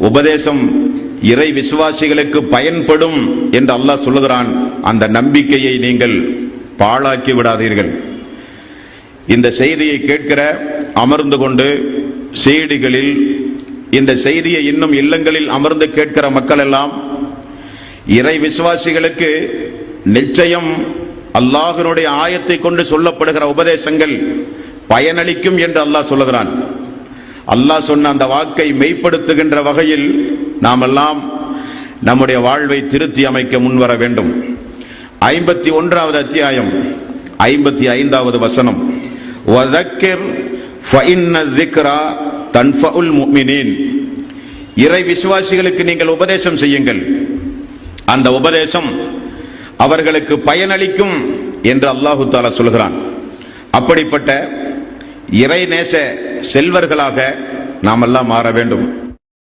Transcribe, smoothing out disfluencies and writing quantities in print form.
உபதேசம் இறை விசுவாசிகளுக்கு பயன்படும் என்று அல்லாஹ் சொல்லுகிறான். அந்த நம்பிக்கையை நீங்கள் பாழாக்கி விடாதீர்கள். இந்த செய்தியை கேட்கிற அமர்ந்து கொண்டு செய்திகளில் இந்த செய்தியை இன்னும் இல்லங்களில் அமர்ந்து கேட்கிற மக்கள் எல்லாம் இறை விசுவாசிகளுக்கு நிச்சயம் அல்லாஹ்வினுடைய ஆயத்தை கொண்டு சொல்லப்படுகிற உபதேசங்கள் பயனளிக்கும் என்று அல்லாஹ் சொல்லுகிறான். அல்லாஹ் சொன்ன அந்த வாக்கை மெய்ப்படுத்துகின்ற வகையில் நாம் எல்லாம் நம்முடைய வாழ்வை திருத்தி அமைக்க முன்வர வேண்டும். 51வது அத்தியாயம் 55வது வசனம், வதக்கிர் ஃபஇன்ன ذிக்ரா தன்ஃபஉல் முஃமினீன். இறை விசுவாசிகளுக்கு நீங்கள் உபதேசம் செய்யுங்கள், அந்த உபதேசம் அவர்களுக்கு பயனளிக்கும் என்று அல்லாஹு தஆலா சொல்கிறான். அப்படிப்பட்ட இறை நேச செல்வர்களாக நாம் எல்லாம் மாற வேண்டும்.